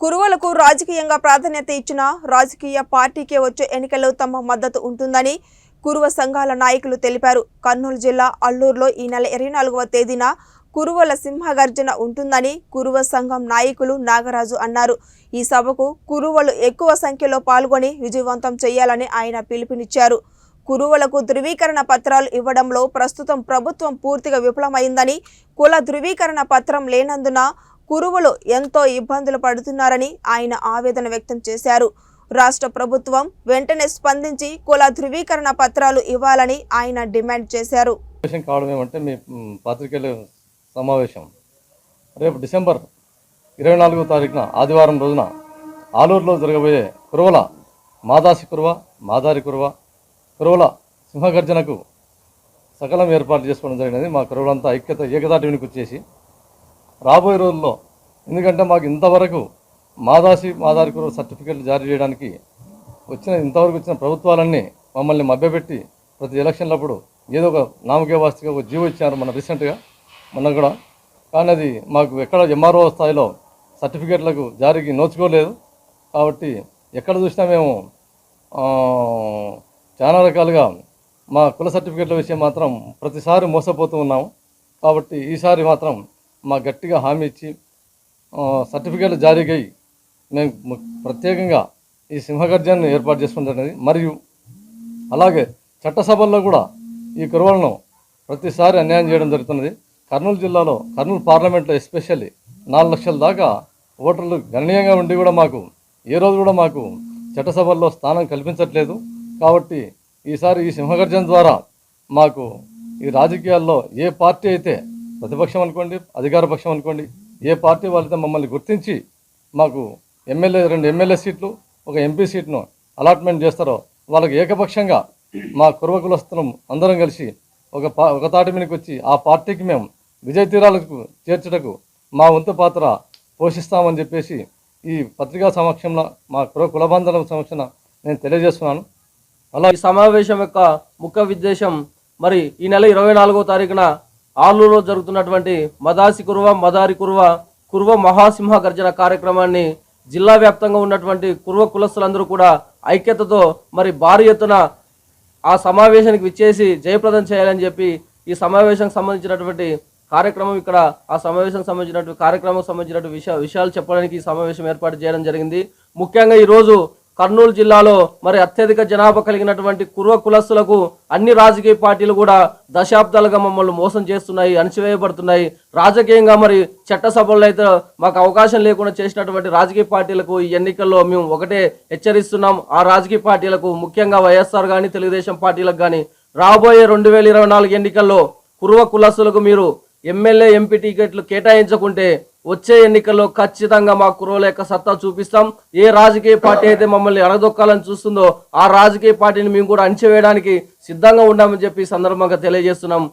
కురువలకు రాజకీయంగా ప్రాధాన్యత ఇచ్చిన రాజకీయ పార్టీకే వచ్చే ఎన్నికల్లో తమ మద్దతు ఉంటుందని కురువ సంఘాల నాయకులు తెలిపారు. కర్నూలు జిల్లా అల్లూరులో ఈ నెల 24వ తేదీన కురువల సింహగర్జన ఉంటుందని కురువ సంఘం నాయకులు నాగరాజు అన్నారు. ఈ సభకు కురువలు ఎక్కువ సంఖ్యలో పాల్గొని విజయవంతం చేయాలని ఆయన పిలుపునిచ్చారు. కురువలకు ధృవీకరణ పత్రాలు ఇవ్వడంలో ప్రస్తుతం ప్రభుత్వం పూర్తిగా విఫలమైందని, కుల ధృవీకరణ పత్రం లేనందున కురువలు ఎంతో ఇబ్బందులు పడుతున్నారని ఆయన ఆవేదన వ్యక్తం చేశారు. రాష్ట్ర ప్రభుత్వం వెంటనే స్పందించి కుల ధృవీకరణ పత్రాలు ఇవ్వాలని ఆయన డిమాండ్ చేశారు. సమావేశం రేపు డిసెంబర్ 24వ తారీఖున ఆదివారం రోజున ఆలూరులో జరగబోయే కురువల మాదాసి కురువ, మాదారి కురువ, కురువల సింహగర్జనకు సకలం ఏర్పాటు చేసుకోవడం జరిగినది. మా కురువలంతా ఏకతాటికి వచ్చేసి రాబోయే రోజుల్లో, ఎందుకంటే మాకు ఇంతవరకు మాదారి కురువ సర్టిఫికెట్లు జారీ చేయడానికి ఇంతవరకు వచ్చిన ప్రభుత్వాలన్నీ మమ్మల్ని మభ్యపెట్టి ప్రతి ఎలక్షన్లప్పుడు ఏదో ఒక నామకే వాస్తిగా ఒక జీవో ఇచ్చారు మన రీసెంట్గా మొన్న కూడా. కానీ అది మాకు ఎక్కడ ఎంఆర్ఓ స్థాయిలో సర్టిఫికెట్లకు జారీకి నోచుకోలేదు. కాబట్టి ఎక్కడ చూసినా మేము చాలా రకాలుగా మా కుల సర్టిఫికెట్ల విషయం మాత్రం ప్రతిసారి మోసపోతూ ఉన్నాము. కాబట్టి ఈసారి మాత్రం మా గట్టిగా హామీ ఇచ్చి సర్టిఫికెట్లు జారీకై మేము ప్రత్యేకంగా ఈ సింహగర్జనను ఏర్పాటు చేసుకుంటున్నది. మరియు అలాగే చట్టసభల్లో కూడా ఈ కురువలను ప్రతిసారి అన్యాయం చేయడం జరుగుతున్నది. కర్నూలు జిల్లాలో, కర్నూలు పార్లమెంట్లో ఎస్పెషల్లీ 4 లక్షల దాకా ఓటర్లు గణనీయంగా ఉండి కూడా మాకు ఏ రోజు కూడా మాకు చట్టసభల్లో స్థానం కల్పించట్లేదు. కాబట్టి ఈసారి ఈ సింహగర్జన ద్వారా మాకు ఈ రాజకీయాల్లో ఏ పార్టీ అయితే, ప్రతిపక్షం అనుకోండి, అధికార పక్షం అనుకోండి, ఏ పార్టీ వాళ్ళైతే మమ్మల్ని గుర్తించి మాకు 2 ఎమ్మెల్యే సీట్లు, ఒక ఎంపీ సీట్ను అలాట్మెంట్ చేస్తారో వాళ్ళకి ఏకపక్షంగా మా కురువ కులస్తులం అందరం కలిసి ఒక తాటి మీదకి వచ్చి ఆ పార్టీకి మేము విజయ తీరాలకు చేర్చుటకు మా వంతు పాత్ర పోషిస్తామని చెప్పేసి ఈ పత్రికా సమక్షంలో మా కులబంధుల సమక్షంలో నేను తెలియజేస్తున్నాను. ఈ సమావేశం యొక్క ముఖ్య ఉద్దేశం, మరి ఈ నెల 24వ తారీఖున ఆలూరులో జరుగుతున్నటువంటి మదాసి కురువ, మదారి కురువ, కురువ మహాసింహ గర్జన కార్యక్రమాన్ని జిల్లా వ్యాప్తంగా ఉన్నటువంటి కురువ కులస్తులందరూ కూడా ఐక్యతతో మరి భారీ ఎత్తున ఆ సమావేశానికి విచ్చేసి జయప్రదం చేయాలని చెప్పి ఈ సమావేశానికి సంబంధించినటువంటి కార్యక్రమం ఇక్కడ ఆ సమావేశానికి సంబంధించినటువంటి కార్యక్రమానికి సంబంధించినటువంటి విషయాలు చెప్పడానికి ఈ సమావేశం ఏర్పాటు చేయడం జరిగింది. ముఖ్యంగా ఈరోజు కర్నూలు జిల్లాలో మరి అత్యధిక జనాభా కలిగినటువంటి కురువ కులస్తులకు అన్ని రాజకీయ పార్టీలు కూడా దశాబ్దాలుగా మమ్మల్ని మోసం చేస్తున్నాయి, అణచివేయబడుతున్నాయి. రాజకీయంగా మరి చట్టసభల్లో అయితే మాకు అవకాశం లేకుండా చేసినటువంటి రాజకీయ పార్టీలకు ఈ ఎన్నికల్లో మేము ఒకటే హెచ్చరిస్తున్నాం. ఆ రాజకీయ పార్టీలకు, ముఖ్యంగా వైఎస్ఆర్ కానీ తెలుగుదేశం పార్టీలకు కానీ రాబోయే 2024 ఎన్నికల్లో కురువ కులస్తులకు మీరు ఎమ్మెల్యే, ఎంపీ టికెట్లు కేటాయించకుంటే వచ్చే ఎన్నికల్లో ఖచ్చితంగా మా కురువల యొక్క సత్తా చూపిస్తాం. ఏ రాజకీయ పార్టీ అయితే మమ్మల్ని అణగదొక్కాలని చూస్తుందో ఆ రాజకీయ పార్టీని మేము కూడా అణచివేయడానికి సిద్ధంగా ఉన్నామని చెప్పి సందర్భంగా తెలియజేస్తున్నాం.